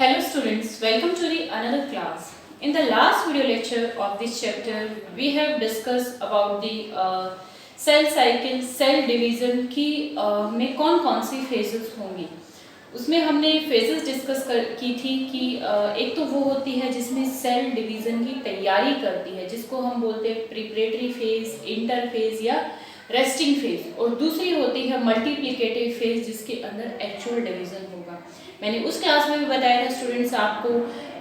Hello students, welcome to the another class. In the last video lecture of this chapter, we have discussed about the cell cycle, cell division की में कौन सी phases होंगी. उसमें हमने phases discuss की थी कि एक तो वो होती है जिसमें सेल डिवीजन की तैयारी करती है, जिसको हम बोलते हैं प्रिपरेटरी फेज, इंटरफेज या रेस्टिंग फेज, और दूसरी होती है मल्टीप्लिकेटिव फेज जिसके अंदर एक्चुअल डिवीजन होगा. मैंने उस क्लास में भी बताया था स्टूडेंट्स आपको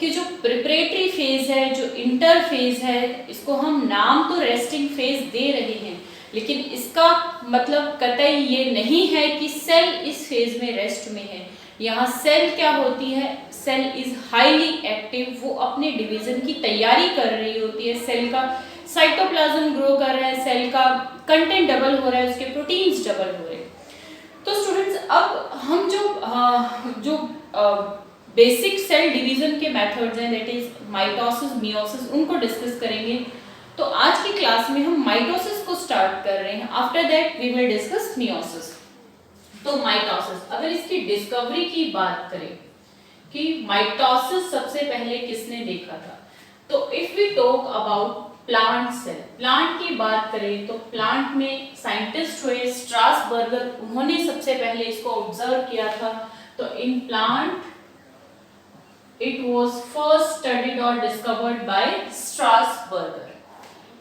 कि जो प्रिपरेटरी फेज है, जो इंटरफेज है, इसको हम नाम तो रेस्टिंग फेज दे रहे हैं, लेकिन इसका मतलब कतई ये नहीं है कि सेल इस फेज में रेस्ट में है. यहाँ सेल क्या होती है, सेल इज हाईली एक्टिव, वो अपने डिवीजन की तैयारी कर रही होती है. सेल का साइटोप्लाज्म ग्रो कर रहा है, सेल का कंटेंट डबल हो रहा है, उसके प्रोटीन्स डबल हो रहे हैं. तो स्टूडेंट्स अब हम जो बेसिक सेल डिवीजन के मेथड्स हैं, दैट इज माइटोसिस, मियोसिस, उनको डिस्कस करेंगे. तो आज की क्लास में हम माइटोसिस को स्टार्ट कर रहे हैं. After that we will discuss meiosis. तो माइटोसिस, अगर इसकी डिस्कवरी की बात करें कि माइटोसिस सबसे पहले किसने देखा था, तो if we talk about plant cell, plant की बात करें तो प्लांट में साइंटिस्ट हुए स्ट्रासबर्गर, उन्होंने सबसे पहले इसको ऑब्जर्व किया था. तो in plant it was first studied और discovered by Strasburger.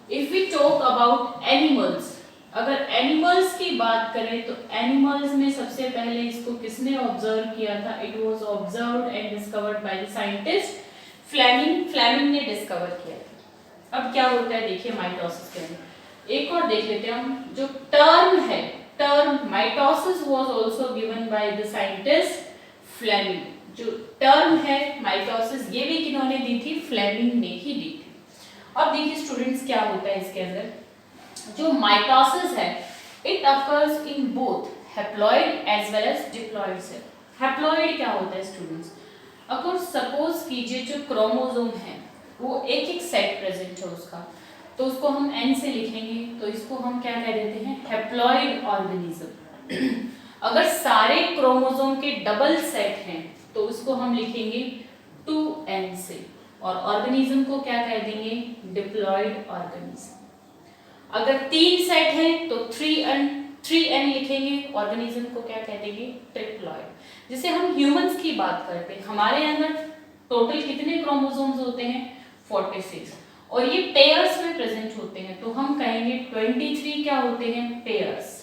If we talk about animals, अगर एनिमल्स की बात करें तो एनिमल्स में सबसे पहले इसको किसने ऑब्जर्व किया था, it was observed and discovered by the scientist Flemming. Flemming ने डिस्कवर किया था. अब क्या होता है देखिए माइटोसिस के अंदर, एक और देख लेते हैं हम. जो टर्म है, term mitosis was also given by the scientist Flemming. जो टर्म है माइटोसिस, ये भी किन्होंने दी थी, फ्लेमिंग ने ही दी थी. अब देखिए स्टूडेंट्स क्या होता है इसके अंदर, जो माइटोसिस है it occurs in both haploid as well as diploid cell. Haploid क्या होता है स्टूडेंट्स, अगर सपोज कीजिए जो क्रोमोसोम है वो एक एक सेट प्रेजेंट है उसका, तो उसको हम एन से लिखेंगे, तो इसको हम क्या कह देते हैं, हैप्लॉइड ऑर्गेनिज्म. अगर सारे क्रोमोसोम के डबल सेट हैं तो उसको हम लिखेंगे 2n से, और ऑर्गेनिज्म को क्या कह देंगे, डिप्लॉइड ऑर्गेनिज्म. अगर 3 सेट है तो 3n लिखेंगे, ऑर्गेनिज्म को क्या कह देंगे, ट्रिप्लॉइड. जैसे हम ह्यूमंस की बात करते हैं, हमारे अंदर टोटल कितने क्रोमोसोम्स होते हैं, 46, और ये पेयर्स में प्रेजेंट होते हैं, तो हम कहेंगे 23 क्या होते हैं, पेयर्स.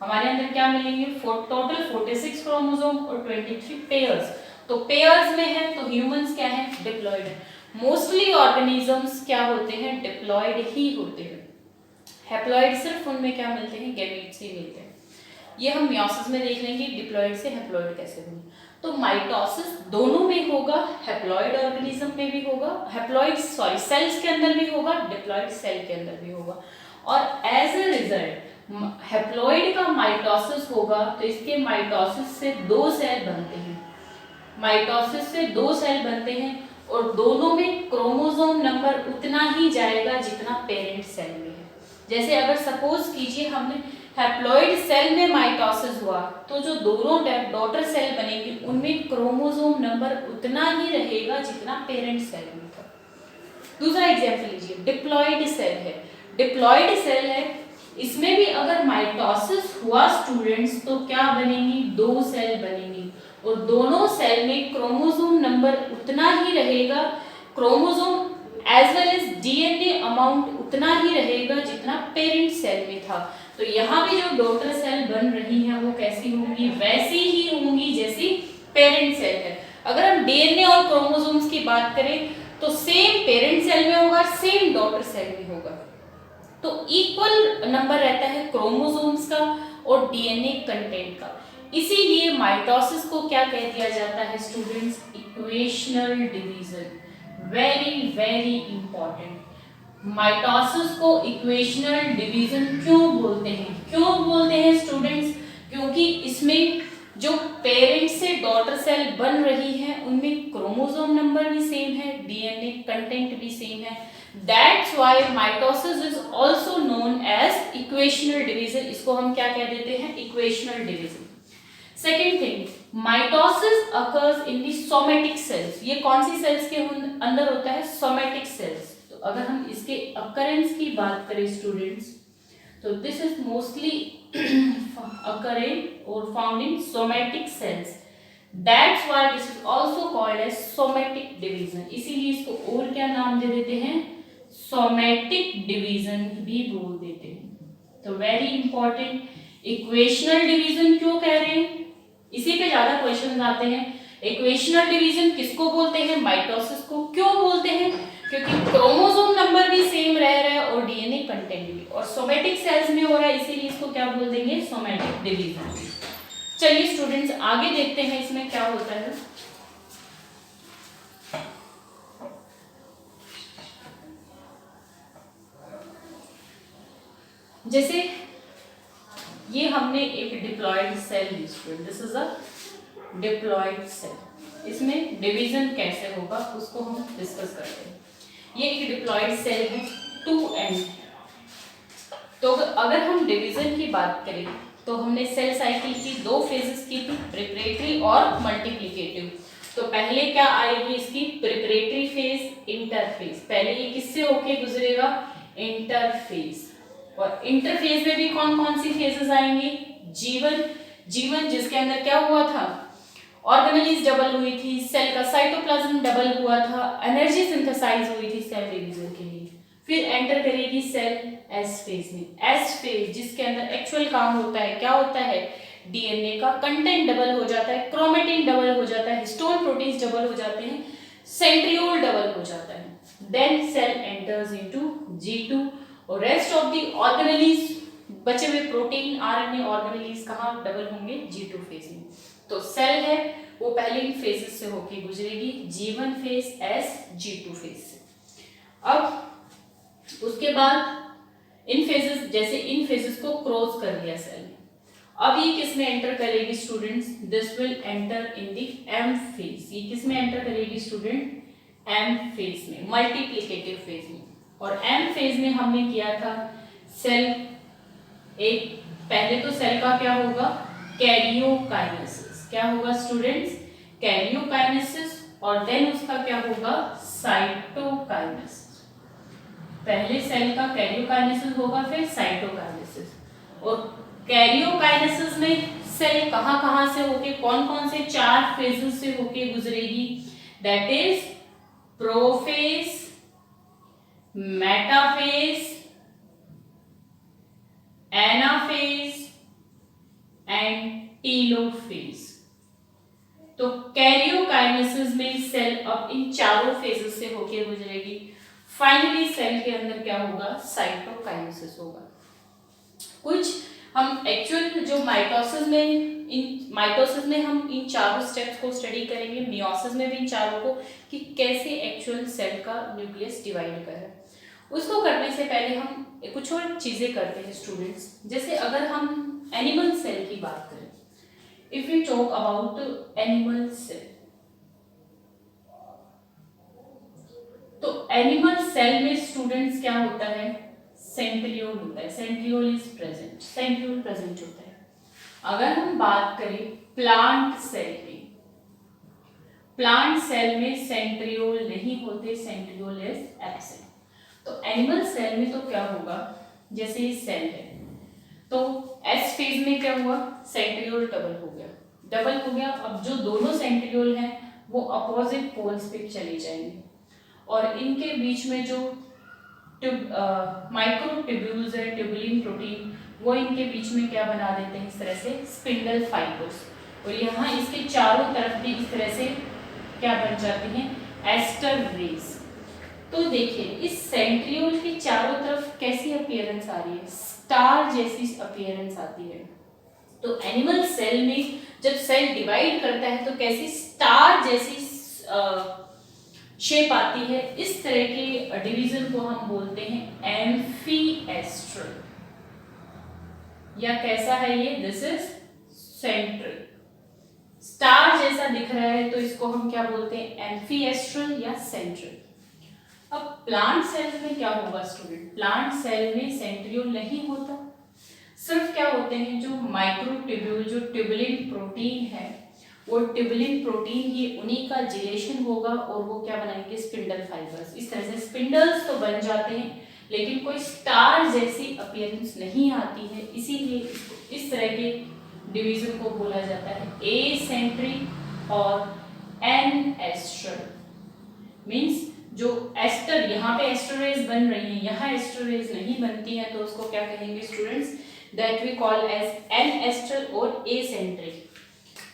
हमारे अंदर क्या मिलेंगे, टोटल 46 क्रोमोसोम और 23 पेयर्स. तो पेयर्स में है तो ह्यूमंस क्या है, डिप्लॉइड है. मोस्टली ऑर्गेनिजम्स क्या होते हैं, डिप्लॉइड ही होते हैं. हैप्लॉइड सिर्फ उनमें क्या मिलते हैं, गैमेट्स ही मिलते हैं. ये हम मियोसिस में देख लेंगे डिप्लॉइड से हैप्लॉइड कैसे बने. तो माइटोसिस दोनों में होगा, हैप्लॉइड ऑर्गेनिज्म में भी होगा, सेल्स के अंदर भी होगा, डिप्लॉइड सेल के अंदर भी होगा. और एज ए रिजल्ट हैप्लॉइड का माइटोसिस होगा तो इसके माइटोसिस से 2 सेल बनते हैं. माइटोसिस से 2 सेल बनते हैं और दोनों में क्रोमोसोम नंबर उतना ही जाएगा जितना पेरेंट सेल में है. जैसे अगर सपोज कीजिए हमने हैप्लॉइड सेल में माइटोसिस हुआ, तो जो दोनों डॉटर सेल बनेंगे उनमें क्रोमोसोम नंबर उतना ही रहेगा जितना पेरेंट सेल में था. दूसरा एग्जांपल लीजिए, डिप्लॉइड सेल है. डिप्लॉइड सेल है, इसमें भी अगर माइटोसिस हुआ स्टूडेंट्स तो क्या बनेंगी, 2 सेल बनेंगी, और दोनों सेल में क्रोमोसोम नंबर उतना ही रहेगा, chromosome as well as DNA amount उतना ही रहेगा जितना पेरेंट सेल में था. तो यहाँ भी जो डॉटर सेल बन रही हैं वो कैसी होंगी, वैसी ही होंगी जैसी पेरेंट सेल है. अगर हम डीएनए और क्रोमोसोम्स की बात करें तो सेम पेरेंट सेल में होगा, सेम डॉटर सेल में होगा. तो इक्वल नंबर रहता है क्रोमोसोम्स का और डीएनए कंटेंट का. इसीलिए माइटोसिस को क्या कह दिया जाता है students, equational division. Very very important. Mitosis को इक्वेशनल डिवीजन क्यों बोलते हैं स्टूडेंट्स, क्योंकि इसमें जो पेरेंट से डॉटर सेल बन रही है उनमें क्रोमोसोम नंबर भी सेम है, डीएनए कंटेंट भी सेम है. That's why mitosis is also known as equational division. इसको हम क्या कह देते हैं, equational division. Second thing, mitosis occurs in the somatic cells. ये कौन सी सेल्स के अंदर होता है? Somatic cells. तो अगर हम इसके अकरेंस की बात करें स्टूडेंट्स, तो this is mostly occurring or found in somatic cells. That's why this is also called as somatic division. इसीलिए इसको और क्या नाम दे देते हैं? somatic division भी बोल देते हैं। तो वेरी इंपॉर्टेंट। इक्वेशनल डिवीजन क्यों कह रहे हैं? इसी पे ज्यादा क्वेश्चन आते हैं। इक्वेशनल डिवीजन किसको बोलते हैं? माइटोसिस को। क्यों बोलते हैं? क्योंकि क्रोमोसोम नंबर भी सेम रह रहा है और डीएनए कंटेंट भी, और सोमेटिक सेल्स में हो रहा है, इसीलिए इसको क्या बोल देंगे? Somatic division. चलिए स्टूडेंट्स आगे देखते हैं इसमें क्या होता है। जैसे ये हमने एक डिप्लॉयड सेल ली student, this is a diploid cell. इसमें डिवीजन कैसे होगा उसको हम डिस्कस करते हैं। ये एक डिप्लॉयड सेल है, 2 एंड। तो अगर हम डिवीजन की बात करें तो हमने सेल साइकिल की 2 फेजेस की थी, प्रिपरेटरी और मल्टीप्लिकेटिव। तो पहले क्या आएगी इसकी? Preparatory phase, interphase. पहले ये किससे होके गुजरेगा? इंटरफेज। और इंटरफेज में भी कौन कौन सी फेजेस आएंगी? जीवन जिसके अंदर क्या हुआ था? ऑर्गेनेलिज डबल हुई थी, सेल का साइटोप्लाज्म डबल हुआ था, एनर्जी सिंथेसाइज हुई थी सेल डिवीजन के लिए। फिर एंटर करेगी सेल एस फेज में। एस फेज जिसके अंदर एक्चुअल काम होता है, क्या होता है? डीएनए का कंटेंट डबल हो जाता है, क्रोमेटिन डबल हो जाता है, हिस्टोन प्रोटीन्स डबल हो जाते हैं, सेंट्रियोल डबल हो जाता है। Then cell enters into G2 और रेस्ट ऑफ द ऑर्गेनेलिज, बचे हुए प्रोटीन आरएनए ऑर्गेनेलिज कहाँ डबल होंगे? G2 फेज में। तो सेल है वो पहले इन फेजेस से होके गुजरेगी, G1 phase, S, G2 phase से। अब उसके बाद इन फेजेस, जैसे इन फेजेस को क्रॉस कर लिया सेल, अब ये किस में एंटर करेगी students? This will enter in the M phase. ये किस में एंटर करेगी स्टूडेंट? M फेज में, मल्टीप्लिकेटिव फेज में। और M फेज में हमने किया था सेल एक, पहले तो सेल का क्या होगा? कैरियोकाइनेसिस। क्या होगा स्टूडेंट्स? कैरियोकाइनेसिस। और देन उसका क्या होगा? साइटोकाइनेसिस। पहले सेल का कैरियोकाइनेसिस होगा, फिर साइटोकाइनेसिस। और कैरियोकाइनेसिस में सेल कहां कहां से होके, कौन कौन से 4 फेजेस से होके गुजरेगी? That is prophase, metaphase, anaphase and telophase. तो कैरियोकाइनेसिस में सेल अब इन चारों फेजेस से होके गुजरेगी। फाइनली सेल के अंदर क्या होगा? साइटोकाइनेसिस होगा। कुछ हम एक्चुअल जो माइटोसिस में हम इन चारों स्टेप्स को स्टडी करेंगे, मियोसिस में भी इन चारों को, कि कैसे एक्चुअल सेल का न्यूक्लियस डिवाइड कर है। उसको करने से पहले हम कुछ और चीजें करते हैं स्टूडेंट्स। जैसे अगर हम एनिमल सेल की बात करें, if we talk about animal cell, तो एनिमल सेल में स्टूडेंट्स क्या होता है? सेंट्रियोल होता है। Centriole is present, centriole present होता है। अगर हम बात करें प्लांट सेल की, प्लांट सेल में सेंट्रियोल नहीं होते, सेंट्रियोल इज एब्सेंट। तो एनिमल सेल में तो क्या होगा? जैसे ये सेल है तो एस फेज में क्या हुआ? सेंट्रियोल डबल हो गया। अब जो दोनों सेंट्रियोल हैं वो अपोजिट पोल्स पे चले जाएंगे और इनके बीच में जो माइक्रोट्यूब्यूल्स है, ट्यूबुलिन प्रोटीन, वो इनके बीच में क्या बना देते हैं? इस तरह से स्पिंडल फाइबर्स। और यहाँ इसके चारों तरफ भी इस तरह से क्या बन जाती हैं? Aster rays. तो देखिए इस सेंट्रियोल के चारों तरफ कैसी अपीयरेंस आ रही है? स्टार जैसी अपीयरेंस आती है। तो एनिमल सेल में जब सेल डिवाइड करता है तो कैसी स्टार जैसी शेप आती है। इस तरह के डिवीजन को हम बोलते हैं एम्फीएस्ट्रल, या कैसा है ये? This is central. स्टार जैसा दिख रहा है तो इसको हम क्या बोलते हैं? एम्फीएस्ट्रल या सेंट्रल। अब प्लांट सेल में क्या होगा स्टूडेंट? प्लांट सेल में सेंट्रियोल नहीं होता, सिर्फ क्या होते हैं? जो माइक्रोट्यूब्यूल, जो ट्यूबुलिन प्रोटीन है वो ट्यूबुलिन प्रोटीन ही उन्हीं का जिलेशन होगा और वो क्या बनाएंगे, स्पिंडल फाइबर्स। इस तरह से स्पिंडल्स तो बन जाते हैं लेकिन कोई स्टार जैसी अपीयरेंस नहीं आती है, इसीलिए इस तरह के डिवीजन को बोला जाता है एसेंट्रिक और एनएस्ट्रल। मींस जो एस्टर, यहाँ पे एस्टरेज बन रही है, यहाँ एस्टरेज नहीं बनती है, तो उसको क्या कहेंगे students, that we call as ancestral और एसेंट्रिक।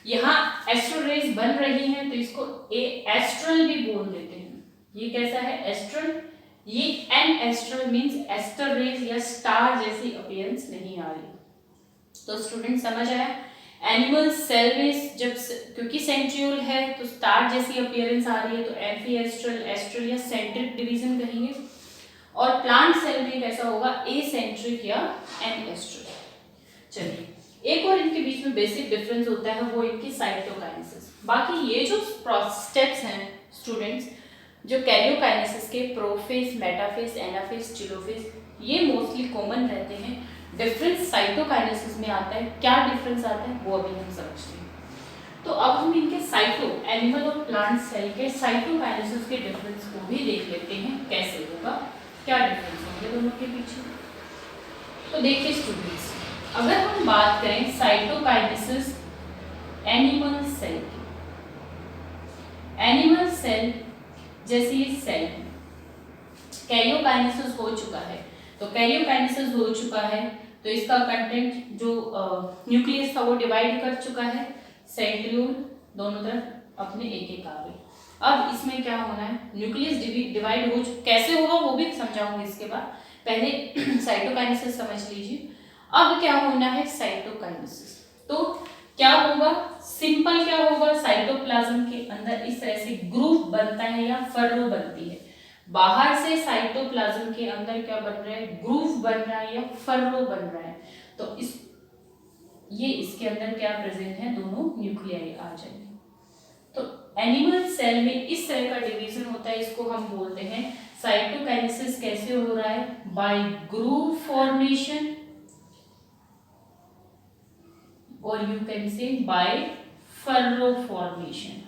यहाँ एस्टरेज बन रही है तो इसको एस्ट्रल भी बोल देते हैं। ये कैसा है, एस्ट्रल। ये एनएस्ट्रल मींस एस्टर रेज या स्टार जैसी अपीयरेंस नहीं आ रही। तो स्टूडेंट समझ आया, एनिमल सेल में जब क्योंकि सेंट्रियोल है तो स्टार जैसी अपीयरेंस आ रही है तो एम्फीएस्ट्रल, एस्ट्रल या सेंट्रिक डिवीजन कहेंगे। और प्लांट सेल में कैसा होगा, एसेंट्रिक या एनएस्ट्रल। चलिए, एक और इनके बीच में बेसिक डिफरेंस होता है वो इनकी साइटोकाइनेसिस। बाकी ये जो स्टेप्स हैं स्टूडेंट्स, जो कैरियोकाइनेसिस के प्रोफेज, मेटाफेज, एनाफेज, टेलोफेज, ये मोस्टली कॉमन रहते हैं। डिफरेंस साइटोकाइनेसिस में आता है, क्या डिफरेंस आता है वो अभी हम समझते हैं। तो अब हम इनके एनिमल और प्लांट सेल के साइटोकाइनेसिस के डिफरेंस को भी देख लेते हैं, कैसे होगा, क्या डिफरेंस होंगे दोनों के पीछे। तो देखिए स्टूडेंट्स, अगर हम बात करें साइटोकाइनेसिस एनिमल सेल की, एनिमल सेल जैसे ये सेल कैरियोकाइनेसिस हो चुका है, तो कैरियोकाइनेसिस हो चुका है तो इसका कंटेंट जो न्यूक्लियस था वो डिवाइड कर चुका है, सेंट्रियोल दोनों तरफ अपने एक एक आ गए। अब इसमें क्या होना है, न्यूक्लियस डिवाइड हो कैसे होगा वो भी समझाऊंगी इसके बाद, पहले साइटोकाइनेसिस समझ लीजिए। अब क्या होना है, साइटोकाइनेसिस। तो क्या होगा, सिंपल क्या होगा, साइटोप्लाज्म के अंदर इस तरह से ग्रूव बनता है या फर्रो बनती है। बाहर से साइटोप्लाज्म के अंदर क्या बन रहा है, ग्रूव बन रहा है या फर्रो बन रहा है। तो ये इसके अंदर क्या प्रेजेंट है, दोनों न्यूक्लियाई आ जाएंगे। तो एनिमल सेल में इस तरह का डिवीजन होता है, इसको हम बोलते हैं साइटोकाइनेसिस। कैसे हो रहा है, बाय ग्रूव फॉर्मेशन और you can say by furrow formation.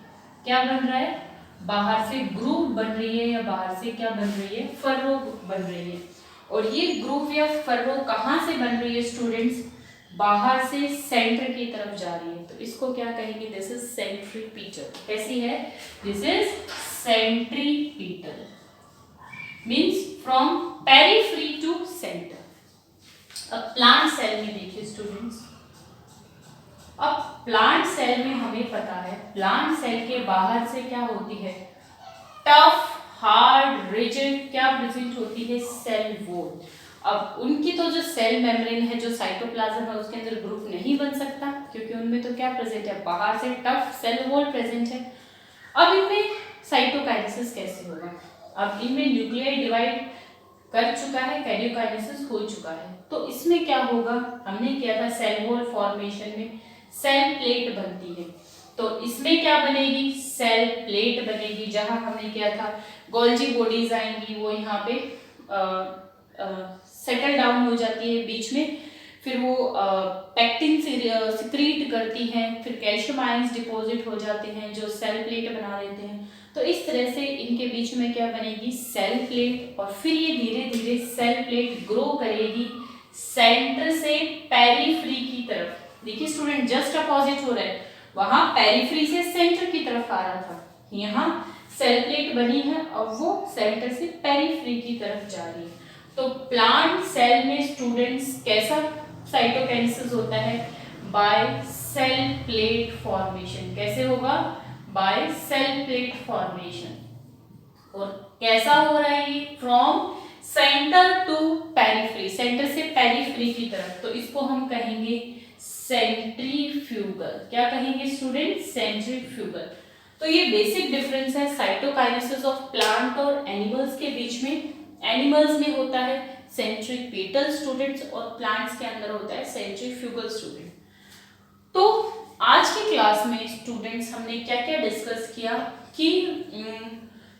क्या बन रहा है, बाहर से ग्रूव बन रही है या बाहर से क्या बन रही है, फर्रो बन रही है। और ये ग्रूव या फर्रो कहाँ से बन रही है स्टूडेंट्स, बाहर से सेंटर की तरफ जा रही है, तो इसको क्या कहेंगे, दिस इज सेंट्रीपीटल। कैसी है, this is centripetal, means from periphery to centre. अब प्लांट सेल में देखिए स्टूडेंट्स, अब प्लांट सेल में हमें पता है, प्लांट सेल के बाहर से क्या होती है, टफ, हार्ड, रिजिड क्या प्रेजेंट होती है, सेल वॉल। अब उनकी तो जो सेल मेम्ब्रेन है, जो साइटोप्लाज्म है, उसके अंदर ग्रुप नहीं बन सकता क्योंकि उनमें तो क्या प्रेजेंट है, बाहर से टफ सेल वॉल प्रेजेंट है। अब इनमें साइटोकाइनेसिस कैसे होगा, अब इनमें न्यूक्लियाई डिवाइड कर चुका है, कैरियोकाइनेसिस हो चुका है, तो इसमें क्या होगा, हमने किया था सेल वॉल फॉर्मेशन में सेल प्लेट बनती है, तो इसमें क्या बनेगी, सेल प्लेट बनेगी। जहां हमने किया था गोल्जी बॉडीज आएंगी, वो यहाँ पे सेटल डाउन हो जाती है बीच में, फिर वो पैक्टिन सिक्रीट करती हैं, फिर कैल्शियम आयंस डिपॉजिट हो जाते हैं जो सेल प्लेट बना देते हैं। तो इस तरह से इनके बीच में क्या बनेगी, सेल प्लेट, और फिर ये धीरे धीरे सेल प्लेट ग्रो करेगी सेंटर से पेरिफेरी की तरफ। देखिए स्टूडेंट, जस्ट अपोजिट हो रहा है, वहां पेरिफेरी से सेंटर की तरफ आ रहा था, यहाँ सेल प्लेट बनी है और वो सेंटर से पेरिफेरी की तरफ जा रही है। तो प्लांट सेल में स्टूडेंट्स कैसा साइटोकाइनेसिस होता है, बाय सेल प्लेट फॉर्मेशन। कैसे होगा, बाय सेल प्लेट फॉर्मेशन। और कैसा हो रहा है ये, from centre to periphery, centre से पेरिफेरी की तरफ, तो इसको हम कहेंगे सेंट्रीफ्यूगल। क्या कहेंगे स्टूडेंट, सेंट्रीफ्यूगल। तो ये बेसिक डिफरेंस है साइटोकाइनेसिस ऑफ प्लांट और एनिमल्स के बीच में। एनिमल्स में होता है सेंट्रीपेटल स्टूडेंट्स और प्लांट्स के अंदर होता है सेंट्रीफ्यूगल स्टूडेंट। तो आज की क्लास में स्टूडेंट्स हमने क्या क्या डिस्कस किया कि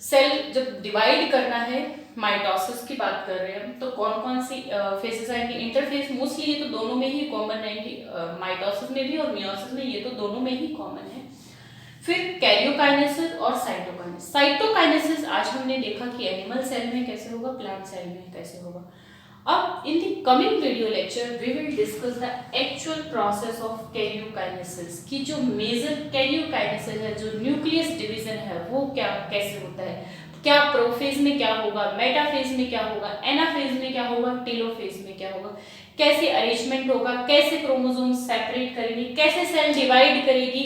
सेल जब डिवाइड करना है, माइटोसिस की बात कर रहे हैं, तो कौन कौन सी फेजेस आएंगे, इंटरफेज मोस्टली ये तो दोनों में ही कॉमन रहेंगे, माइटोसिस में भी और मियोसिस में, ये तो दोनों में ही कॉमन है। फिर कैरियोकाइनेसिस और साइटोकाइनेसिस। साइटोकाइनेसिस आज हमने देखा कि एनिमल सेल में कैसे होगा, प्लांट सेल में कैसे होगा। अब in the coming video lecture we will discuss the actual process of karyokinesis की जो मेजर कैरियोकाइनेसिस है, जो न्यूक्लियस डिवीजन है वो क्या कैसे होता है, क्या प्रोफेज में क्या होगा, मेटाफेज में क्या होगा, एनाफेज में क्या होगा, टेलोफेज में क्या होगा, कैसे अरेंजमेंट होगा, कैसे क्रोमोसोम सेपरेट करेंगे, कैसे सेल डिवाइड करेगी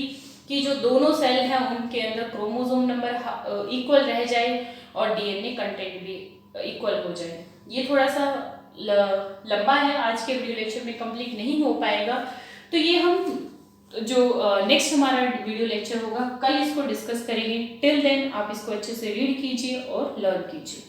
कि जो दोनों सेल हैं उनके अंदर क्रोमोसोम नंबर इक्वल रह जाए और डीएनए कंटेंट भी इक्वल हो जाए। ये थोड़ा सा लंबा है, आज के वीडियो लेक्चर में कंप्लीट नहीं हो पाएगा, तो ये हम जो नेक्स्ट हमारा वीडियो लेक्चर होगा कल इसको डिस्कस करेंगे। टिल देन आप इसको अच्छे से रीड कीजिए और लर्न कीजिए।